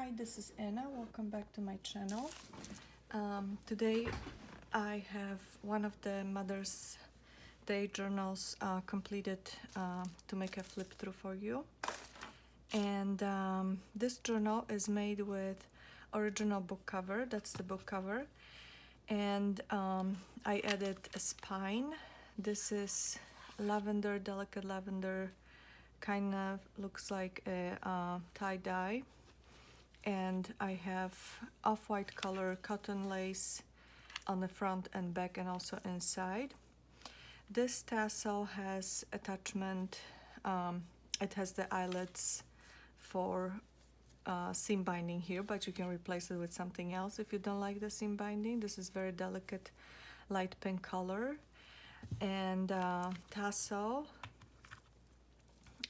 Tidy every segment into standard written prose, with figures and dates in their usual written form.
Hi, this is Anna. Welcome back to my channel. Today I have one of the Mother's Day journals completed to make a flip through for you. And this journal is made with original book cover. That's the book cover. And I added a spine. This is lavender, delicate lavender, kind of looks like a tie-dye. And I have off-white color cotton lace on the front and back and also inside. This tassel has attachment, it has the eyelets for seam binding here, but you can replace it with something else if you don't like the seam binding. This is very delicate light pink color, and tassel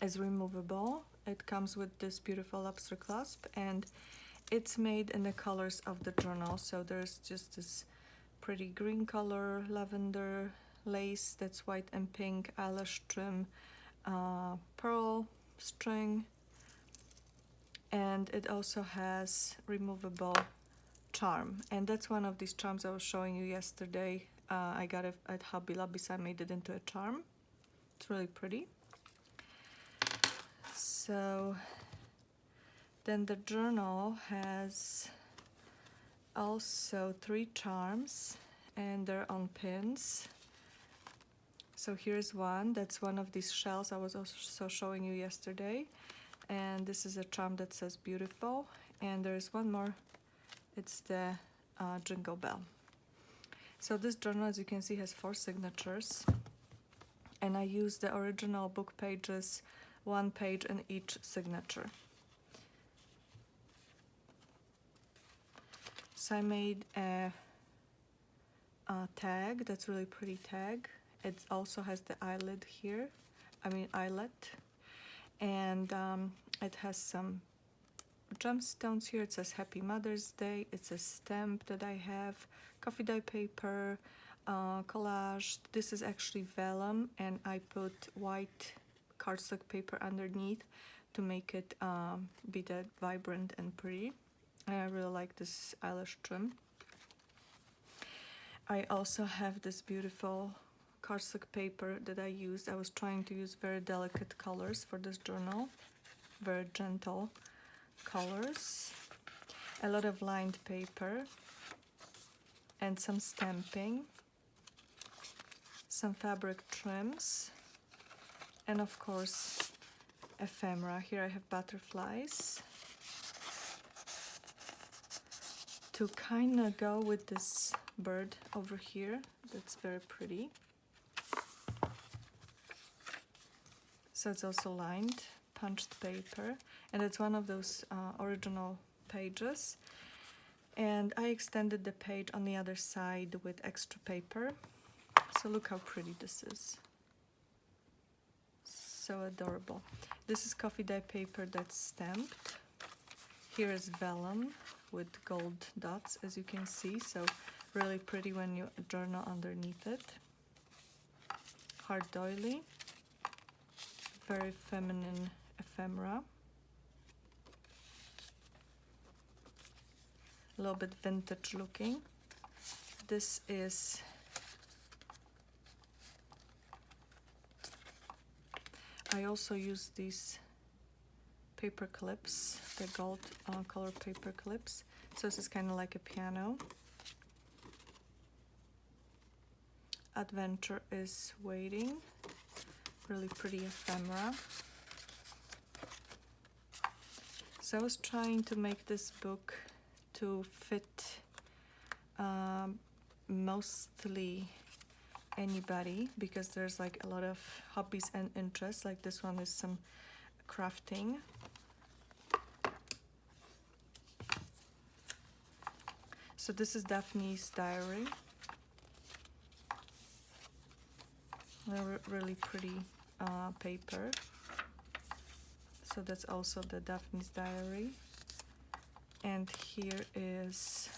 is removable. It comes with this beautiful lobster clasp, and it's made in the colors of the journal. So there's just this pretty green color, lavender lace that's white and pink, eyelash trim, pearl string, and it also has removable charm. And that's one of these charms I was showing you yesterday. I got it at Hobby Lobby, so I made it into a charm. It's really pretty. So then the journal has also 3 charms, and they're on pins. So here's one. That's one of these shells I was also showing you yesterday. And this is a charm that says beautiful. And there's one more. It's the jingle bell. So this journal, as you can see, has 4 signatures. And I used the original book pages, 1 page in each signature. So I made a tag. That's really pretty tag. It also has the eyelid here, eyelet, and it has some gemstones here. It says Happy Mother's Day. It's a stamp that I have, coffee dye paper, collage. This is actually velum, and I put white cardstock paper underneath to make it be that vibrant and pretty. And I really like this eyelash trim. I also have this beautiful cardstock paper that I used. I was trying to use very delicate colors for this journal, very gentle colors, a lot of lined paper, and some stamping, some fabric trims, and of course ephemera. Here I have butterflies to kind of go with this bird over here. That's very pretty. So it's also lined, punched paper, and it's one of those original pages. And I extended the page on the other side with extra paper. So look how pretty this is. So adorable. This is coffee dye paper that's stamped. Here is velum with gold dots, as you can see. So really pretty when you journal underneath it. Hard doily. Very feminine ephemera. A little bit vintage looking. This is I also use these paper clips, the gold color paper clips. So this is kind of like a piano. Adventure is waiting. Really pretty ephemera. So I was trying to make this book to fit mostly anybody, because there's like a lot of hobbies and interests. Like this one is some crafting. So this is Daphne's diary. Really pretty paper. So that's also the Daphne's diary. And here is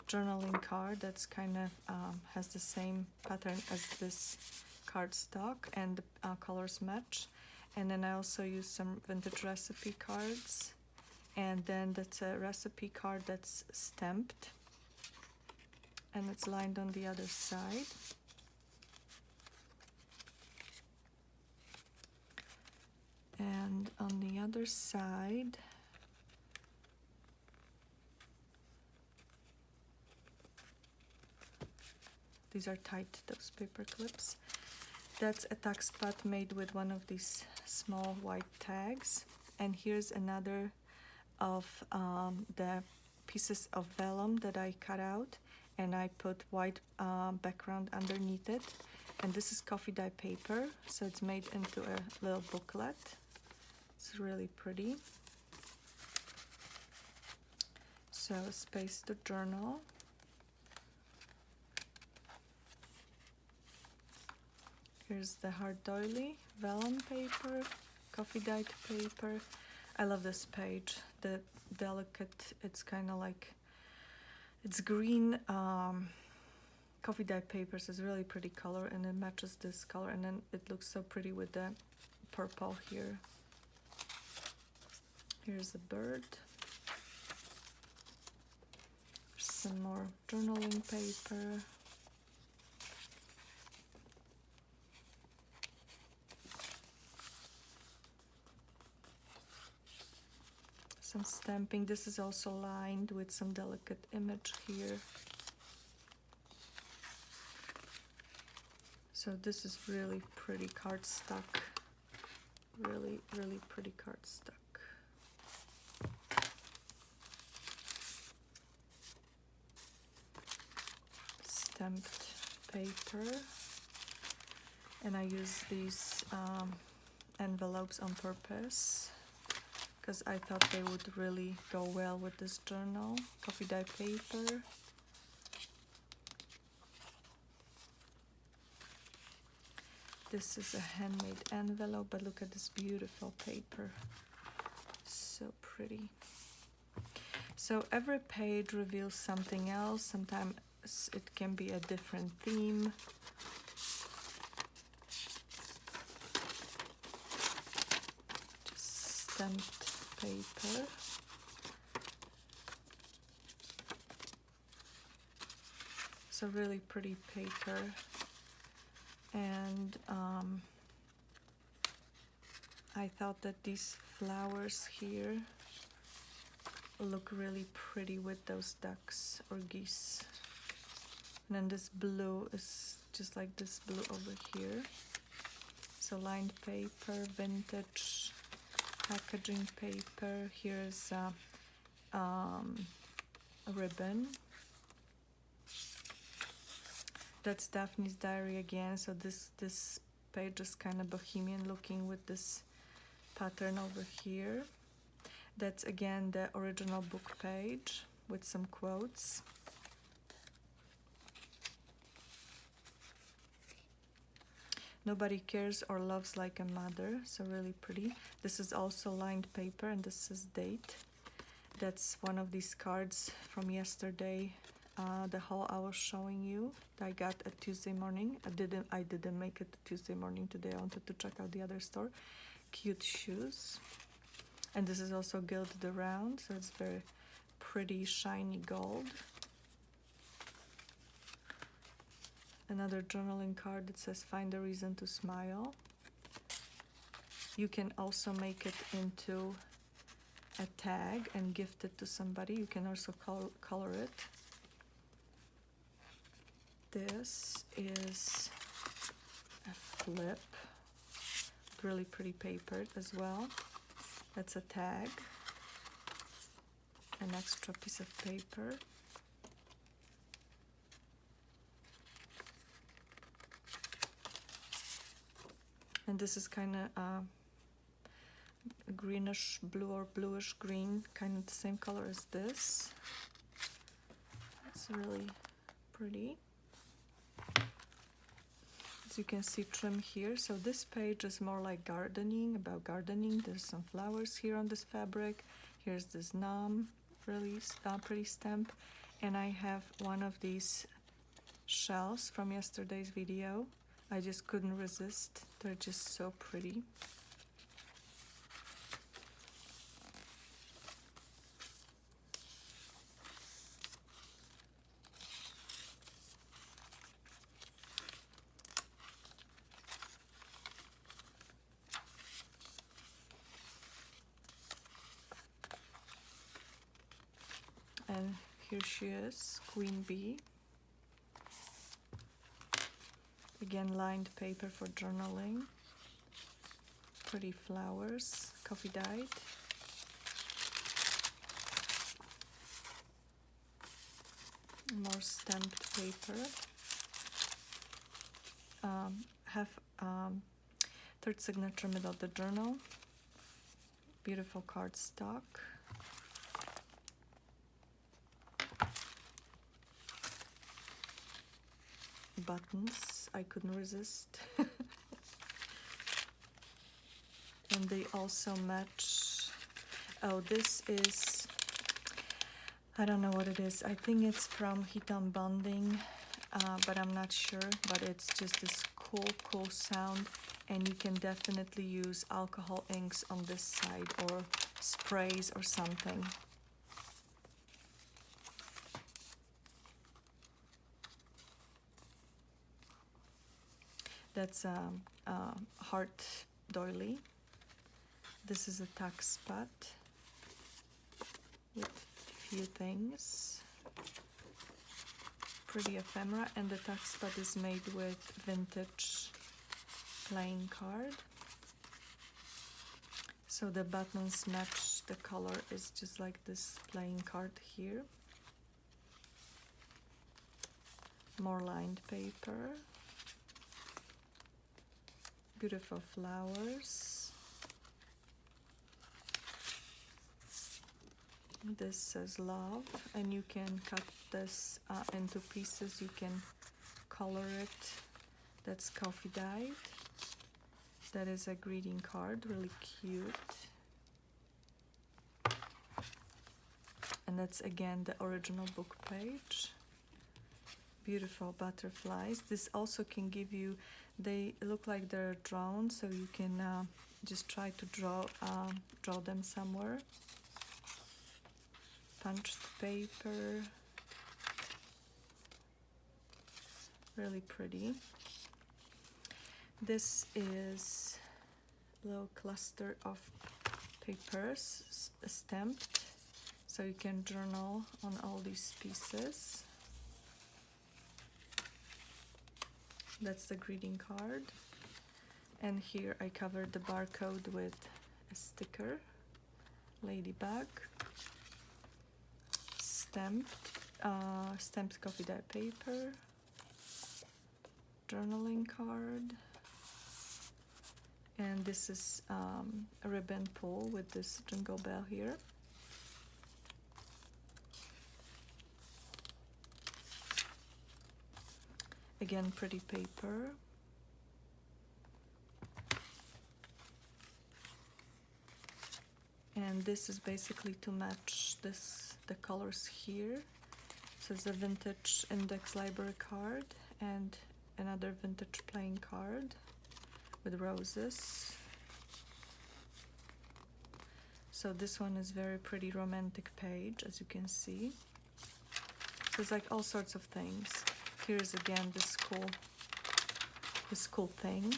journaling card that's kind of has the same pattern as this cardstock, and the colors match. And then I also use some vintage recipe cards. And then that's a recipe card that's stamped. And it's lined on the other side. And on the other side, these are tight, those paper clips. That's a tack spot made with one of these small white tags. And here's another of the pieces of vellum that I cut out, and I put white background underneath it. And this is coffee dye paper, so it's made into a little booklet. It's really pretty. So space the journal. Here's the hard doily, vellum paper, coffee dyed paper. I love this page, the delicate, it's kind of like, it's green coffee dyed papers. It's really pretty color, and it matches this color, and then it looks so pretty with the purple here. Here's a bird. Some more journaling paper. Some stamping. This is also lined with some delicate image here. So this is really pretty cardstock. Really, really pretty cardstock. Stamped paper. And I use these envelopes on purpose, because I thought they would really go well with this journal. Coffee dye paper. This is a handmade envelope, but look at this beautiful paper. So pretty. So every page reveals something else. Sometimes it can be a different theme. Just stamped paper. So really pretty paper. And I thought that these flowers here look really pretty with those ducks or geese. And then this blue is just like this blue over here. So lined paper, vintage packaging paper. Here's a ribbon. That's Daphne's diary again. So this page is kind of bohemian looking with this pattern over here. That's again the original book page with some quotes. Nobody cares or loves like a mother. So really pretty. This is also lined paper, and this is date. That's one of these cards from yesterday. The haul I was showing you, I got a Tuesday morning. I didn't make it Tuesday morning today. I wanted to check out the other store. Cute shoes. And this is also gilded around, so it's very pretty shiny gold. Another journaling card that says find a reason to smile. You can also make it into a tag and gift it to somebody. You can also color it. This is a flip, really pretty paper as well. That's a tag, an extra piece of paper. And this is kind of greenish blue or bluish green, kind of the same color as this. It's really pretty. As you can see, trim here. So this page is more like gardening, about gardening. There's some flowers here on this fabric. Here's this nom, really pretty stamp. And I have one of these shells from yesterday's video. I just couldn't resist. They're just so pretty. here she is, Queen Bee. Again, lined paper for journaling. Pretty flowers, coffee dyed. More stamped paper. Have third signature, middle of the journal. Beautiful cardstock. Buttons, I couldn't resist. And they also match. Oh, this is, I don't know what it is. I think it's from Heat on Bonding, but I'm not sure. But it's just this cool sound, and you can definitely use alcohol inks on this side or sprays or something. That's a heart doily. This is a tuck spot with a few things. Pretty ephemera, and the tuck spot is made with vintage playing card. So the buttons match the color, is just like this playing card here. More lined paper. Beautiful flowers. This says love, and you can cut this into pieces. You can color it. That's coffee dyed. That is a greeting card, really cute. And that's again the original book page. Beautiful butterflies. This also can give you, they look like they're drawn, so you can just try to draw them somewhere. Punched paper, really pretty. This is a little cluster of papers stamped, so you can journal on all these pieces. That's the greeting card, and here I covered the barcode with a sticker, ladybug. Stamped coffee dye paper, journaling card, and this is a ribbon pull with this jingle bell here. Again, pretty paper. And this is basically to match the colors here. So it's a vintage index library card and another vintage playing card with roses. So this one is very pretty romantic page, as you can see. So it's like all sorts of things. Here's again this cool thing.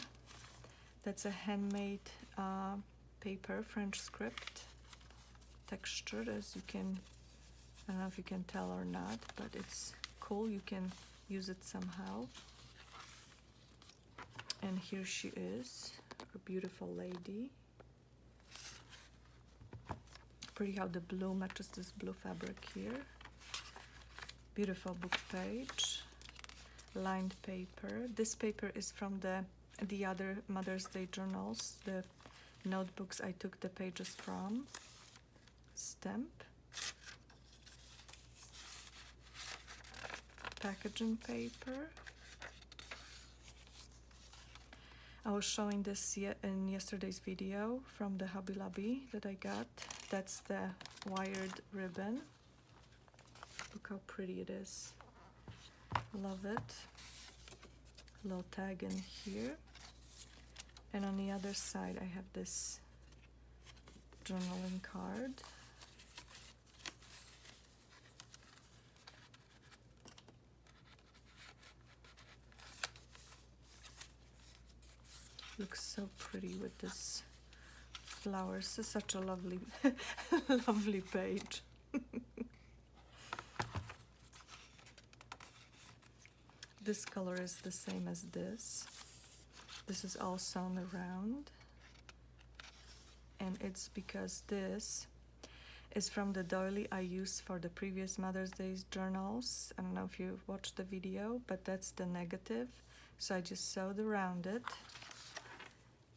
That's a handmade paper, French script, textured, as you can, I don't know if you can tell or not, but it's cool. You can use it somehow. And here she is, a beautiful lady. Pretty how the blue matches this blue fabric here. Beautiful book page. Lined paper. This paper is from the other Mother's Day journals, the notebooks I took the pages from. Stamp. Packaging paper. I was showing this in yesterday's video from the Hobby Lobby that I got. That's the wired ribbon. Look how pretty it is. Love it. Little tag in here. And on the other side I have this journaling card. Looks so pretty with this flowers. This is such a lovely lovely page. this color is the same as this. This is all sewn around, and it's because this is from the doily I used for the previous Mother's Day journals. I don't know if you watched the video, but that's the negative. So I just sewed around it,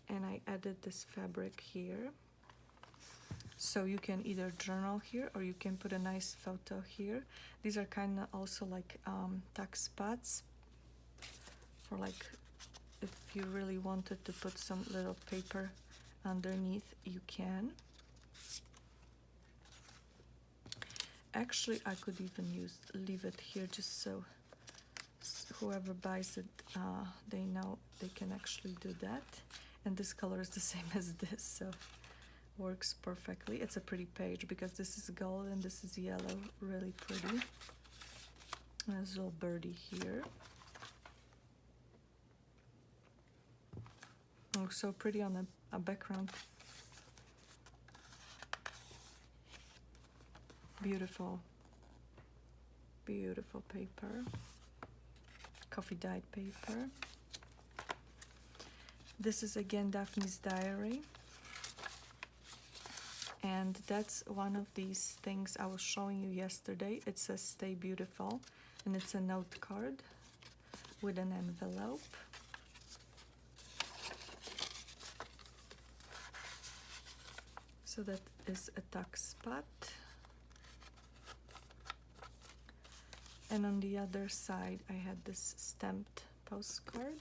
and I added this fabric here. So you can either journal here, or you can put a nice photo here. These are kind of also like tuck spots for like if you really wanted to put some little paper underneath, you can. Actually, I could even leave it here just so whoever buys it, they know they can actually do that. And this color is the same as this, so works perfectly. It's a pretty page because this is gold and this is yellow, really pretty. There's a little birdie here. Looks so pretty on a background. Beautiful, beautiful paper, coffee dyed paper. This is again Daphne's Diary, and that's one of these things I was showing you yesterday. It says Stay Beautiful, and it's a note card with an envelope. So that is a tuck spot. And on the other side, I had this stamped postcard.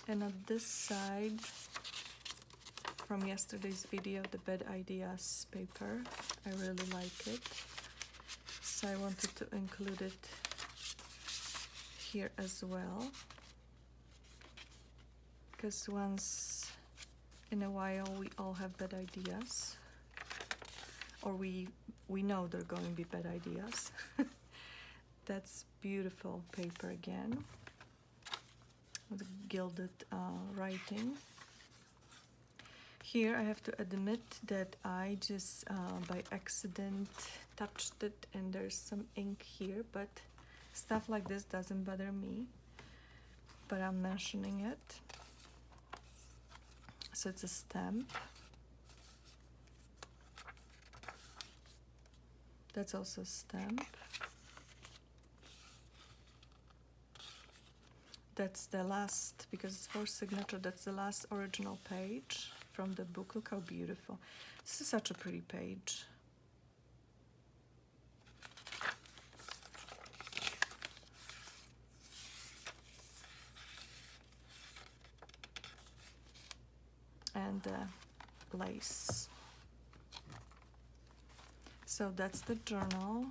And on this side, from yesterday's video, the Bad Ideas paper, I really like it. So I wanted to include it here as well. Because once in a while, we all have bad ideas. Or we know they're going to be bad ideas. That's beautiful paper again, with gilded writing. Here I have to admit that I just by accident touched it and there's some ink here, but stuff like this doesn't bother me, but I'm mentioning it. So it's a stamp. That's also a stamp. That's the last, because it's for signature, that's the last original page from the book. Look how beautiful. This is such a pretty page. And lace. So that's the journal.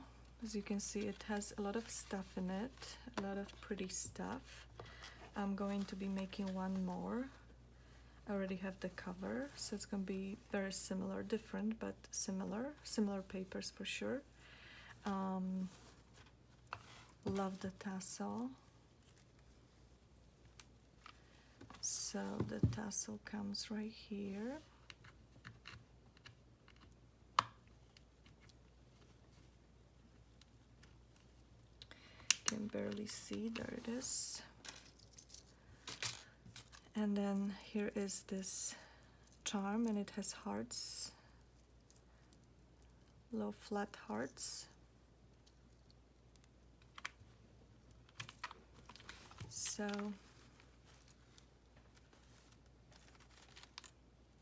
As you can see, it has a lot of stuff in it, a lot of pretty stuff. I'm going to be making one more. I already have the cover, so it's going to be very similar, different, but similar papers for sure. Love the tassel. So the tassel comes right here. Can barely see, there it is. And then here is this charm, and it has hearts, low flat hearts. So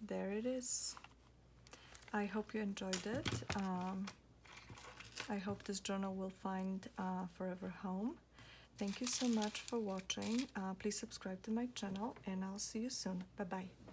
there it is. I hope you enjoyed it. I hope this journal will find forever home. Thank you so much for watching. Please subscribe to my channel, and I'll see you soon. Bye bye.